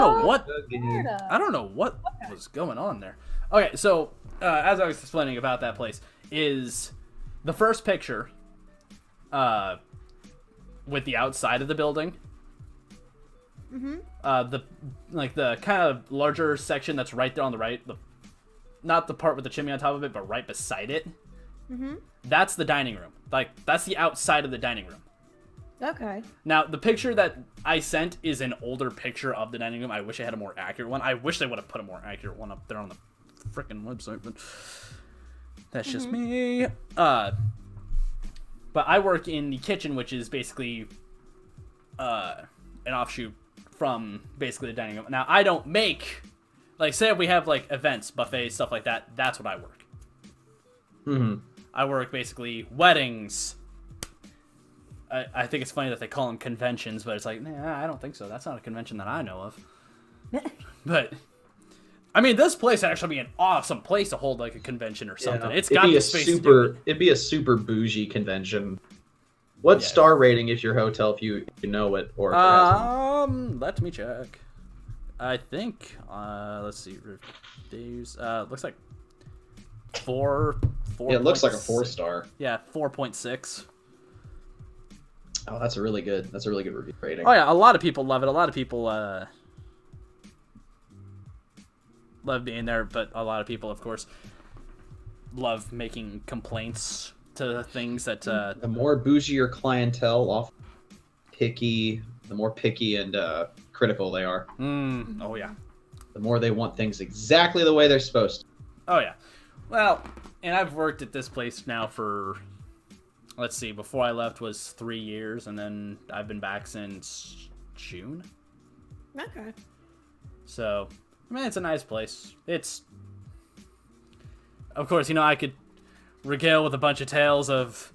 know what. Florida. I don't know what was going on there. Okay, so as I was explaining about that place, is the first picture with the outside of the building. The kind of larger section that's right there on the right, not the part with the chimney on top of it, but right beside it. That's the dining room. Like, that's the outside of the dining room. Okay. Now, the picture that I sent is an older picture of the dining room. I wish I had a more accurate one. I wish they would have put a more accurate one up there on the freaking website, but that's just me. But I work in the kitchen, which is basically an offshoot from basically the dining room. Now, I don't make, like, say if we have, like, events, buffets, stuff like that, that's what I work. I work basically weddings. I think it's funny that they call them conventions, but it's like, nah, I don't think so. That's not a convention that I know of. But, I mean, this place would actually be an awesome place to hold, like, a convention or something. Yeah, It's got the space to do it. It'd be a super bougie convention. What star rating is your hotel if you know it? Or let me check. I think, let's see, reviews. Looks like 4. Yeah, it looks like a 4-star. Yeah, 4.6. Oh, that's a really good review rating. Oh yeah, a lot of people love it. A lot of people love being there, but a lot of people, of course, love making complaints to things that the more bougie your clientele, the more picky and critical they are. Oh yeah. The more they want things exactly the way they're supposed to. Oh yeah. Well, and I've worked at this place now for, let's see, before I left was 3 years, and then I've been back since June. Okay. So, I mean, it's a nice place. It's, of course, you know, I could regale with a bunch of tales of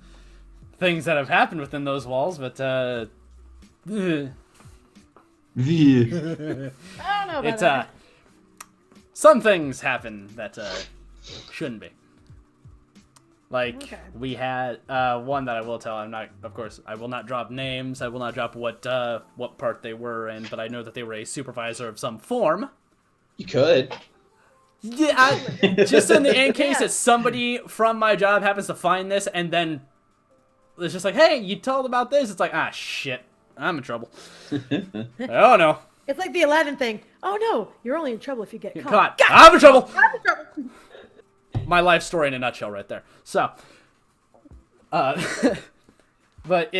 things that have happened within those walls, but I don't know about that. some things happen that shouldn't be. Like, we had one that I will tell. Of course, I will not drop names. I will not drop what part they were in, but I know that they were a supervisor of some form. You could. Yeah, just in case that somebody from my job happens to find this, and then it's just like, hey, you told about this. It's like, ah, shit, I'm in trouble. Oh no. It's like the Aladdin thing. Oh no, you're only in trouble if you get caught. I'm in trouble. I'm in trouble. My life story in a nutshell right there. So, but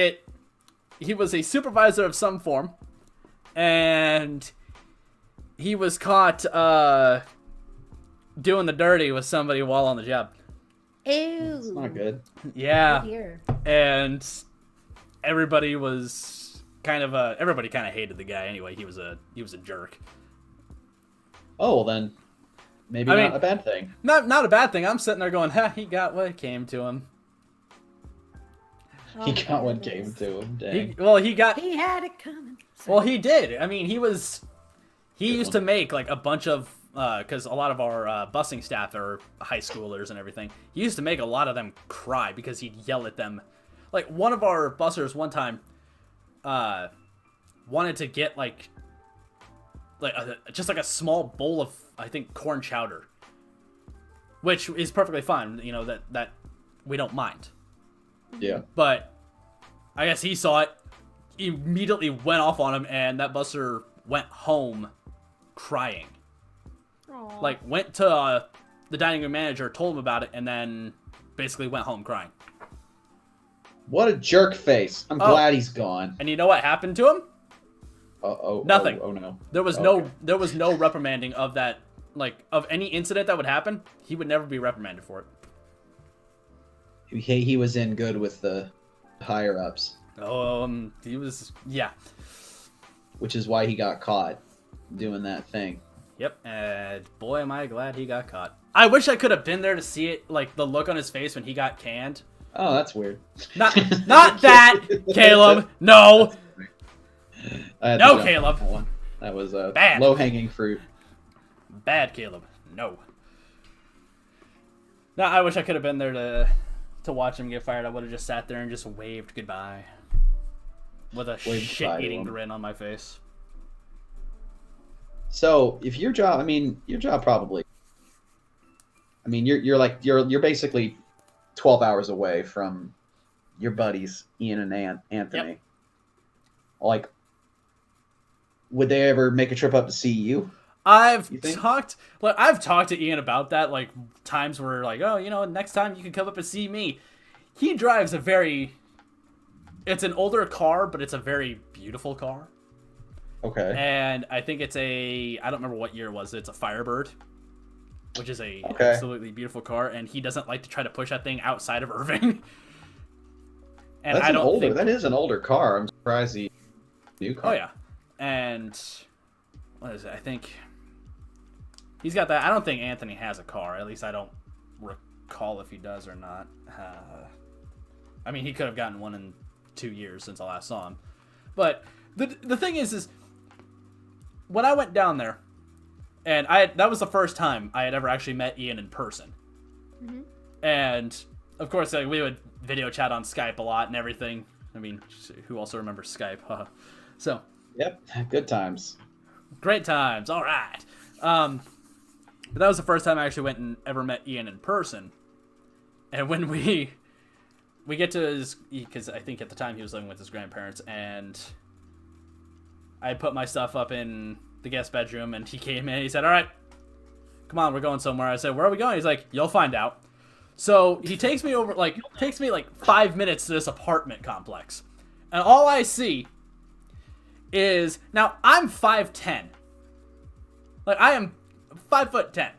he was a supervisor of some form, and he was caught doing the dirty with somebody while on the job. Ew. It's not good. Yeah. Oh, dear. And everybody kind of hated the guy anyway. He was a jerk. Oh, well then, maybe not a bad thing. Not a bad thing. I'm sitting there going, ha, he got what came to him. He got what came to him. Dang. He had it coming. Well, he did. I mean, he used to make like a bunch of, because a lot of our busing staff are high schoolers and everything. He used to make a lot of them cry because he'd yell at them. Like, one of our bussers one time wanted to get just a small bowl of, I think, corn chowder, which is perfectly fine. You know, that we don't mind. Yeah. But I guess he saw it, immediately went off on him, and that busser went home crying. Aww. Like, went to the dining room manager, told him about it, and then basically went home crying. What a jerk face. I'm glad he's gone. And you know what happened to him? Nothing. Oh no. There was no reprimanding of that, like, of any incident that would happen. He would never be reprimanded for it. He was in good with the higher ups. He was, yeah. Which is why he got caught doing that thing. Yep, and boy am I glad he got caught. I wish I could have been there to see it, like, the look on his face when he got canned. Oh, that's weird. Not that, Caleb. No. No, Caleb. That was bad. Low-hanging fruit. Bad, Caleb. No. No, I wish I could have been there to watch him get fired. I would have just sat there and just waved goodbye with a shit-eating grin on my face. So if your job probably. I mean, you're basically 12 hours away from your buddies Ian and Anthony. Yep. Like, would they ever make a trip up to see you? I've You think? talked to Ian about that, like times where like, oh, next time you can come up and see me. He drives it's an older car, but it's a very beautiful car. Okay. And I think I don't remember what year it was. It's a Firebird, which is a Okay. absolutely beautiful car, and he doesn't like to try to push that thing outside of Irving. And That is an older car. I'm surprised he new car. Oh yeah. And what is it? I think he's got that. I don't think Anthony has a car. At least I don't recall if he does or not. I mean, he could have gotten one in 2 years since I last saw him. But the thing is when I went down there, and that was the first time I had ever actually met Ian in person. Mm-hmm. And of course, like, we would video chat on Skype a lot and everything. I mean, who also remembers Skype? So. Yep. Good times. Great times. All right. But that was the first time I actually went and ever met Ian in person. And when we get to his, because I think at the time he was living with his grandparents, and I put my stuff up in the guest bedroom, and he came in and he said, all right, come on, we're going somewhere. I said, where are we going? He's like, you'll find out. So he takes me like 5 minutes to this apartment complex. And all I see is, now I'm 5'10". Like, I am 5'10".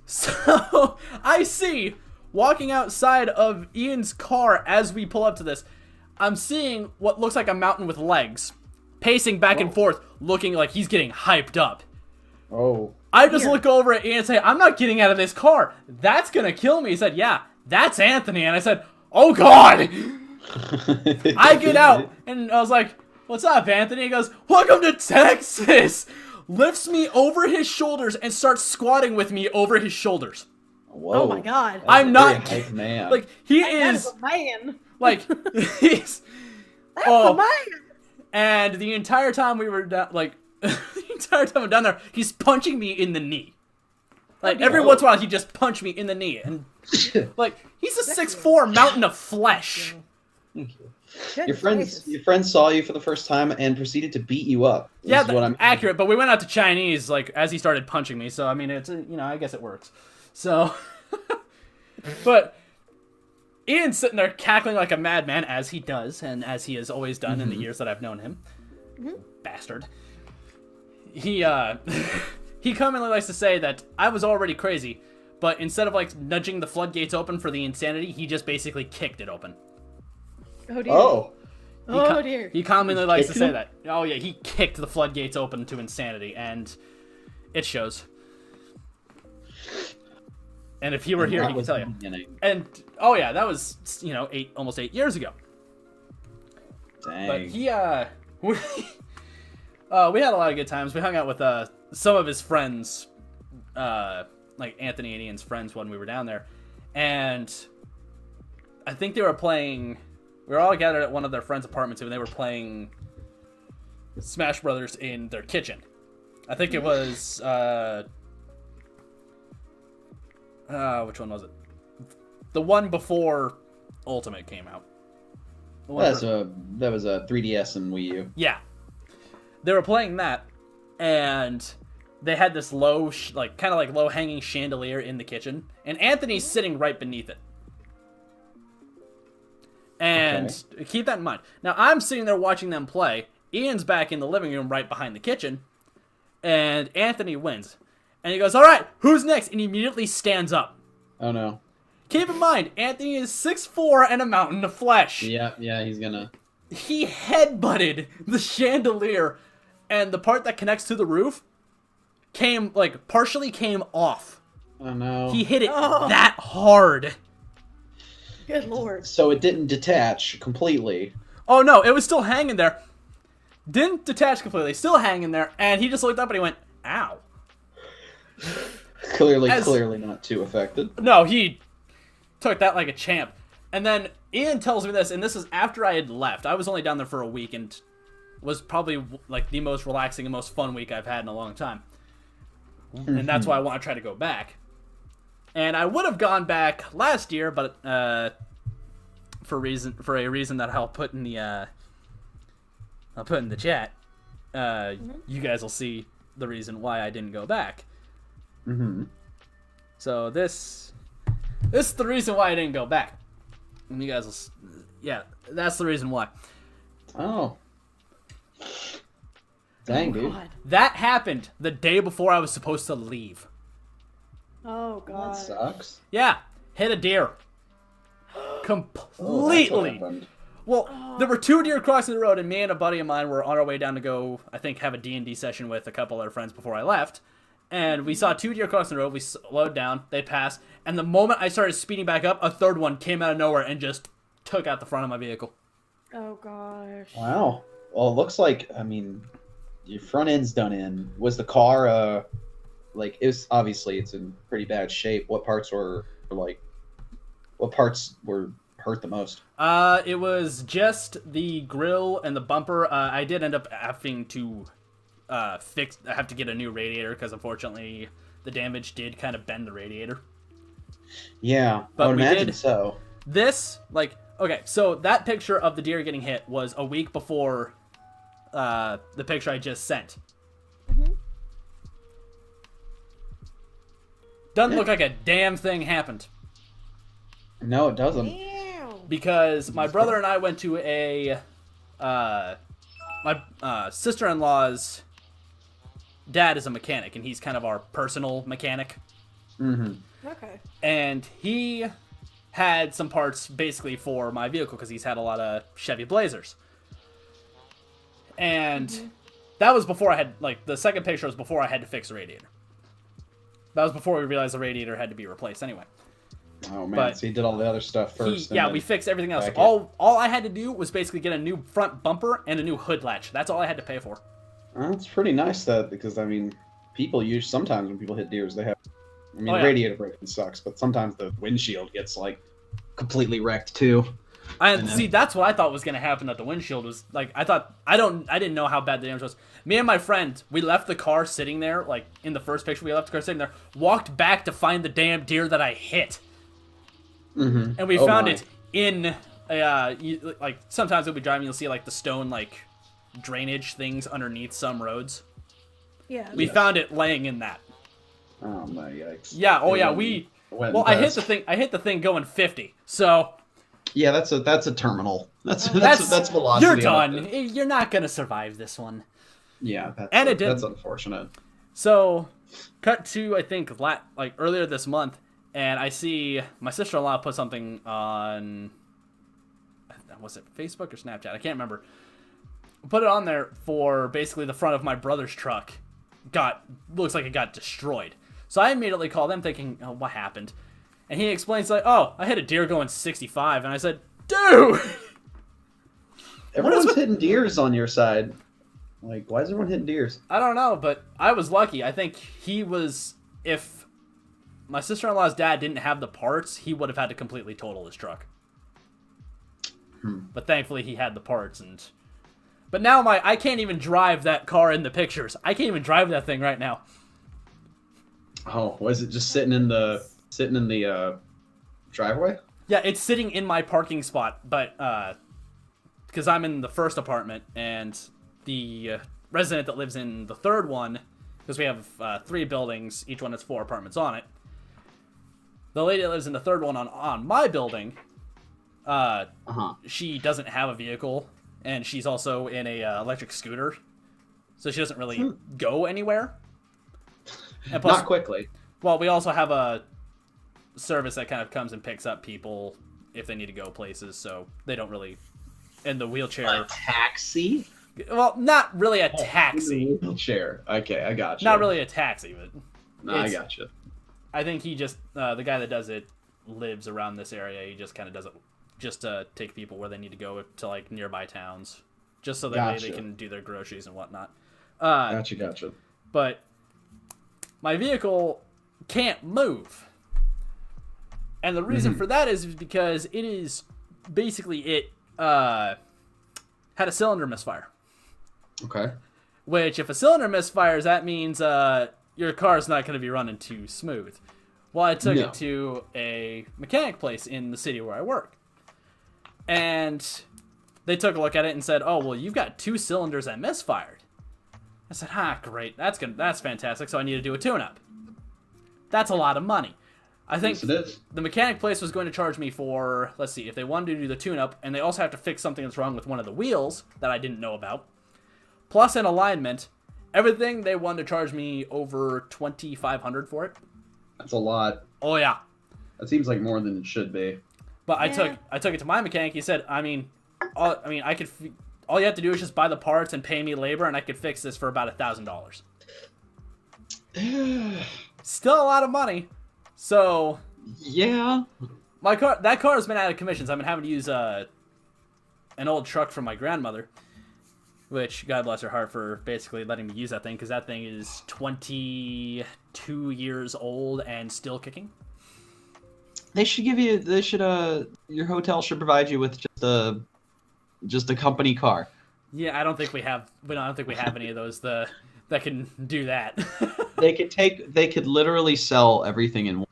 So I see, walking outside of Ian's car as we pull up to this, I'm seeing what looks like a mountain with legs, pacing back and forth, looking like he's getting hyped up. Oh. I just look over at Ian and say, I'm not getting out of this car. That's gonna kill me. He said, yeah, that's Anthony. And I said, oh God. I get out, and I was like, what's up, Anthony? He goes, welcome to Texas. Lifts me over his shoulders and starts squatting with me over his shoulders. Whoa. Oh my God. That's I'm a not very hyped man. like, he That is a man. like, he's That's a man. and the entire time we were down, like, the entire time I'm down there, he's punching me in the knee. Like, every once in a while, he just punched me in the knee. And, like, he's a 6'4" mountain of flesh. Thank you. Goodness Your gracious. friends saw you for the first time and proceeded to beat you up. Yeah, This is what I'm accurate, but we went out to Chinese, like, as he started punching me. So, I mean, it's, I guess it works. So, but Ian's sitting there cackling like a madman, as he does, and as he has always done in the years that I've known him. Bastard. He commonly likes to say that I was already crazy, but instead of, like, nudging the floodgates open for the insanity, he just basically kicked it open. Oh dear. Oh. Oh dear. He commonly likes to kicked say him? that. Oh yeah, he kicked the floodgates open to insanity, and it shows. And if he were here, he could tell you. And oh yeah, that was almost 8 years ago. Dang. But he we had a lot of good times. We hung out with some of his friends, like Anthony and Ian's friends, when we were down there, and I think they were playing. We were all gathered at one of their friends' apartments, and they were playing Smash Brothers in their kitchen. I think it was which one was it? The one before Ultimate came out. That was a 3DS and Wii U. Yeah. They were playing that, and they had this low, kind of low-hanging chandelier in the kitchen, and Anthony's sitting right beneath it. And keep that in mind. Now, I'm sitting there watching them play. Ian's back in the living room right behind the kitchen, and Anthony wins. And he goes, all right, who's next? And he immediately stands up. Oh, no. Keep in mind, Anthony is 6'4" and a mountain of flesh. Yeah, he's gonna... He headbutted the chandelier, and the part that connects to the roof partially came off. Oh, no. He hit it that hard. Good lord. So it didn't detach completely. Oh, no, it was still hanging there. Didn't detach completely, still hanging there, and he just looked up and he went, ow. Clearly not too affected. No, he took that like a champ. And then Ian tells me this, and this is after I had left. I was only down there for a week, and was probably like the most relaxing and most fun week I've had in a long time. and that's why I want to try to go back. And I would have gone back last year, but for a reason that I'll put in the chat. You guys will see the reason why I didn't go back. Mm-hmm. So this is the reason why I didn't go back. And you guys will, yeah, that's the reason why. Oh. Dang, dude. God. That happened the day before I was supposed to leave. Oh God. That sucks. Yeah, hit a deer. Completely. Well, there were 2 deer crossing the road, and me and a buddy of mine were on our way down to go, I think, have a D&D session with a couple other friends before I left. And we saw 2 deer crossing the road. We slowed down. They passed. And the moment I started speeding back up, a third one came out of nowhere and just took out the front of my vehicle. Oh gosh. Wow. Well, it looks like, I mean, your front end's done in. Was the car, like, obviously it's in pretty bad shape. What parts were hurt the most? It was just the grill and the bumper. I did end up having to have to get a new radiator because unfortunately the damage did kind of bend the radiator. Yeah, But I would we imagine did- so. This, like, okay, so that picture of the deer getting hit was a week before the picture I just sent. Doesn't look like a damn thing happened. No, it doesn't. Ew. Because my brother and I went to my sister-in-law's dad is a mechanic, and he's kind of our personal mechanic. Mm-hmm. Okay. And he had some parts basically for my vehicle because he's had a lot of Chevy Blazers. And that was before I had, like, the second picture was before I had to fix the radiator. That was before we realized the radiator had to be replaced anyway. Oh man, But so he did all the other stuff first. and Yeah, then we fixed everything else. back it. All I had to do was basically get a new front bumper and a new hood latch. That's all I had to pay for. That's pretty nice, that, because I mean, sometimes when people hit deers, they have. I mean, Oh, yeah. the radiator breaking sucks, but sometimes the windshield gets like completely wrecked too. And see, that's what I thought was going to happen at the windshield was, like, I didn't know how bad the damage was. Me and my friend, we left the car sitting there, like, in the first picture, we left the car sitting there, walked back to find the damn deer that I hit. Mm-hmm. And we found it in, like, sometimes we'll be driving, you'll see, like, the stone, like, drainage things underneath some roads. Yeah. We found it laying in that. Oh my yikes! Yeah, oh It yeah, went well, I hit fast. the thing going 50, so... Yeah, that's a terminal. That's velocity. You're up done. there. You're not gonna survive this one. Yeah, And it that's didn't. unfortunate. So, cut to, I think, like earlier this month, and I see my sister-in-law put something on, was it Facebook or Snapchat? I can't remember. Put it on there for basically the front of my brother's truck. Looks like it got destroyed. So I immediately called them thinking, oh, what happened? And he explains, like, oh, I hit a deer going 65. And I said, dude! Everyone's hitting deers on your side. Like, why is everyone hitting deers? I don't know, but I was lucky. I think if my sister-in-law's dad didn't have the parts, he would have had to completely total his truck. But thankfully he had the parts, but now I can't even drive that car in the pictures. I can't even drive that thing right now. Oh, was it just sitting in the driveway? Yeah, it's sitting in my parking spot, but because I'm in the first apartment, and the resident that lives in the third one, because we have 3 buildings, each one has 4 apartments on it. The lady that lives in the third one on my building, she doesn't have a vehicle, and she's also in a electric scooter, so she doesn't really go anywhere. And plus, Not quickly. well, we also have a service that kind of comes and picks up people if they need to go places, so they don't really in the wheelchair. A taxi? Well, not really a taxi. Wheelchair. Okay, I got you. Not really a taxi, but No, I got you. I think he just the guy that does it lives around this area. He just kind of does it just to take people where they need to go to, like, nearby towns, just so that way Gotcha. they can do their groceries and whatnot. Gotcha. But my vehicle can't move. And the reason for that is because it had a cylinder misfire. Okay. Which, if a cylinder misfires, that means your car's not going to be running too smooth. Well, I took No. it to a mechanic place in the city where I work. And they took a look at it and said, "Oh, well, you've got 2 cylinders that misfired." I said, great. That's fantastic. So I need to do a tune-up. That's a lot of money. I think Yes, it is. the mechanic place was going to charge me for, let's see, if they wanted to do the tune-up, and they also have to fix something that's wrong with one of the wheels that I didn't know about, plus an alignment, everything, they wanted to charge me over $2,500 for it. That's a lot. Oh, yeah. That seems like more than it should be. But Yeah. I took it to my mechanic. He said, all you have to do is just buy the parts and pay me labor, and I could fix this for about $1,000. Still a lot of money. So Yeah. that car has been out of commissions. I've been having to use an old truck from my grandmother, which, God bless her heart for basically letting me use that thing, because that thing is 22 years old and still kicking. They should your hotel should provide you with just a company car. Yeah, I don't think we have any of those that can do that. They could literally sell everything in one.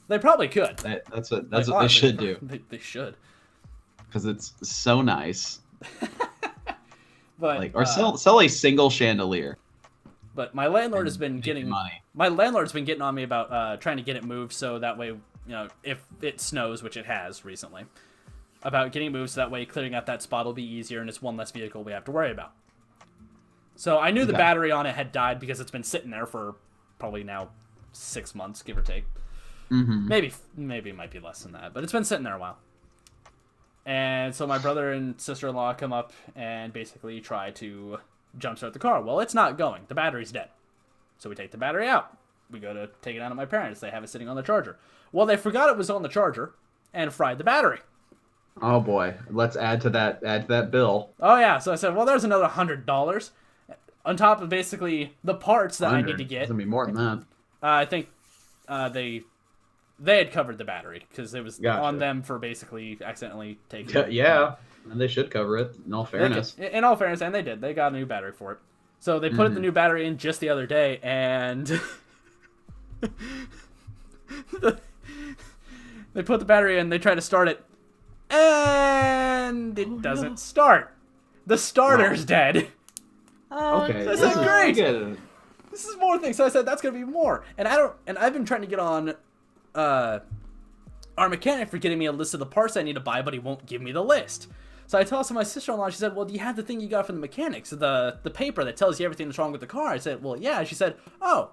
They probably could. That's what Like, they honestly, should do. They should. Because it's so nice. But Like, or sell a single chandelier. But my landlord has been Make getting money. My landlord's been getting on me about trying to get it moved, so that way, if it snows, which it has recently, about getting it moved so that way clearing out that spot will be easier and it's one less vehicle we have to worry about. So I knew the Okay. battery on it had died because it's been sitting there for probably now 6 months, give or take. Mm-hmm. Maybe it might be less than that, but it's been sitting there a while. And so my brother and sister-in-law come up and basically try to jumpstart the car. Well, it's not going. The battery's dead. So we take the battery out. We go to take it out of my parents. They have it sitting on the charger. Well, they forgot it was on the charger and fried the battery. Oh boy, let's add to that bill. Oh, yeah. So I said, well, there's another $100 on top of basically the parts that I need to It's get. gonna be more than that. I think they had covered the battery because it was Gotcha. on them for basically accidentally taking it. Yeah, and they should cover it. In all fairness. In all fairness, and they did. They got a new battery for it. So they put the new battery in just the other day, and they put the battery in, they try to start it, and it doesn't start. The starter's dead. Oh, Okay, This this is is great. good. This is more things. So I said that's gonna be more, and I've been trying to get on our mechanic for getting me a list of the parts I need to buy, but he won't give me the list. So I told my sister-in-law, she said, well, do you have the thing you got from the mechanics, the paper that tells you everything that's wrong with the car? I said, well, yeah. She said, oh,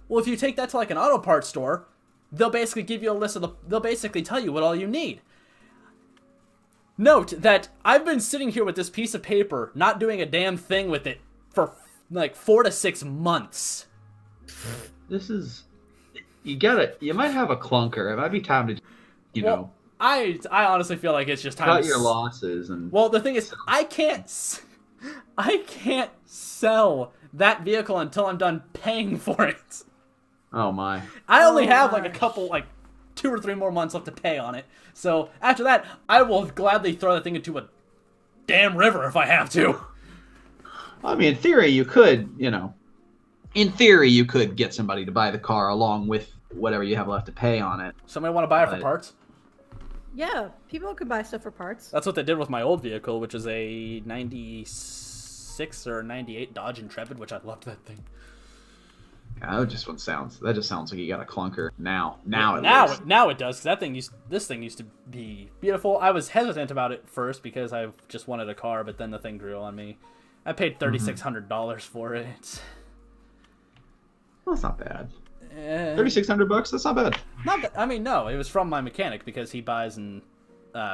well, if you take that to like an auto parts store, they'll basically give you a list of they'll basically tell you what all you need. Note that I've been sitting here with this piece of paper, not doing a damn thing with it for like 4 to 6 months. This is you might have a clunker. It might be time to Well, I honestly feel like it's just time cut to your losses and Well, the thing is, I can't sell that vehicle until I'm done paying for it. oh my. I only have like a gosh. couple, like 2 or 3 more months left to pay on it. So after that, I will gladly throw that thing into a damn river if I have to. I mean, in theory, you could, get somebody to buy the car along with whatever you have left to pay on it. Somebody want to buy it for Right. parts? yeah. People can buy stuff for parts. That's what they did with my old vehicle, which is a 96 or 98 Dodge Intrepid, which I loved that thing. Yeah, that just sounds like you got a clunker now. Now At least. now it does, because this thing used to be beautiful. I was hesitant about it first because I just wanted a car, but then the thing grew on me. I paid $3,600 for it. Well, that's not bad. Eh, $3,600. That's not bad. not that, I mean, no, it was from my mechanic because he buys and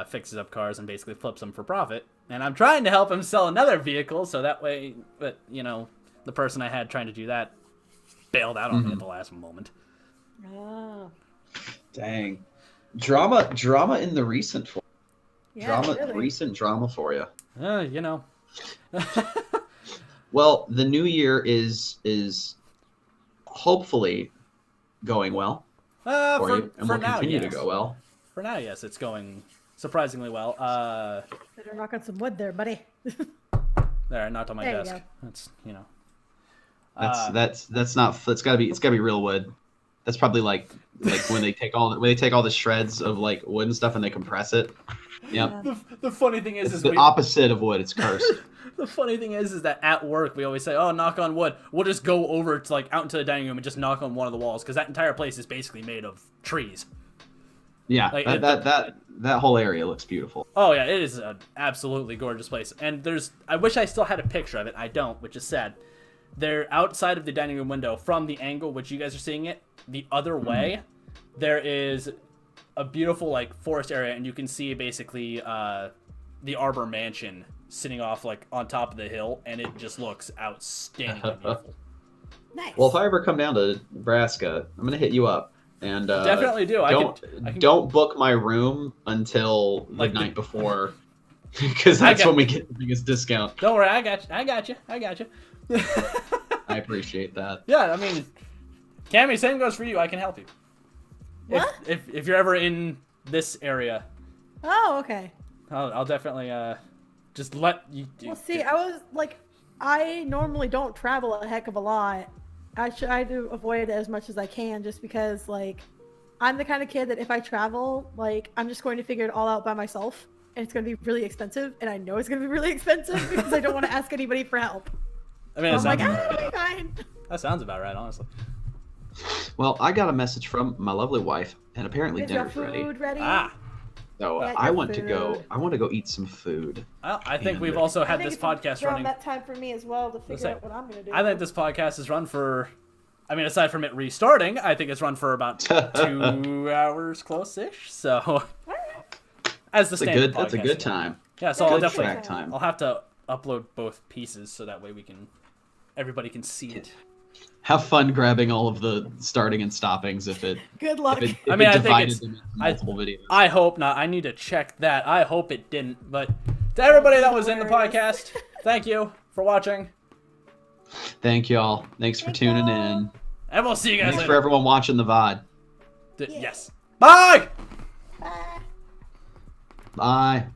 fixes up cars and basically flips them for profit. And I'm trying to help him sell another vehicle so that way, but the person I had trying to do that bailed out on me at the last moment. Oh, Dang. Drama in the recent for yeah, really. recent drama for you. Well, the new year is hopefully going well for you, and will now, continue yes. to go well. For now, yes, it's going surprisingly well. Better knock on some wood there, buddy. There, I knocked on my There you desk. go. That's That's not. It's gotta be real wood. That's probably like when they take all the shreds of like wood and stuff and they compress it. Yep. The funny thing It's is the opposite of wood. It's cursed. the funny thing is that at work we always say, "Oh, knock on wood." We'll just go over to like out into the dining room and just knock on one of the walls because that entire place is basically made of trees. Yeah, Like, that whole area looks beautiful. Oh yeah, it is an absolutely gorgeous place. And I wish I still had a picture of it. I don't, which is sad. They're outside of the dining room window from the angle which you guys are seeing it. The other way, there is a beautiful like forest area, and you can see basically the Arbor Mansion sitting off like on top of the hill, and it just looks outstanding and beautiful. Nice. Well, if I ever come down to Nebraska, I'm gonna hit you up. And definitely do. Don't book my room until the Like night before, because that's when we get the biggest discount. Don't worry, I got you. I appreciate that. Yeah, I mean, Cami, same goes for you. I can help you. What? If you're ever in this area, Oh, okay. I'll definitely just let you. Well, see, I normally don't travel a heck of a lot. I try to avoid it as much as I can, just because like I'm the kind of kid that if I travel, like I'm just going to figure it all out by myself, and it's going to be really expensive, and I know it's going to be really expensive because I don't want to ask anybody for help. I mean, So I'm like, it'll be fine. that sounds about right, honestly. Well, I got a message from my lovely wife, and apparently Is your dinner's ready. food ready? Ah, So Yeah, I your want to go. food. I want to go eat some food. well, I think And, we've also I had think this it's podcast around running. that time for me as well to figure say, out what I'm going to do. I think this podcast is run for. I mean, aside from it restarting, I think it's run for about 2 hours close-ish. So, as the standard podcast. That's a good time. Yeah, so Good I'll Good definitely. track time. I'll have to upload both pieces so that way everybody can see it. Have fun grabbing all of the starting and stoppings if it. Good luck. If it, I mean, I think divided it's- them into multiple videos. I hope not. I need to check that. I hope it didn't. But to everybody that was in the Hilarious. podcast, thank you for watching. Thank y'all. Thanks for Thank tuning y'all. in. And we'll see you guys Thanks later. for everyone watching the VOD. Yes. Bye! Bye. Bye.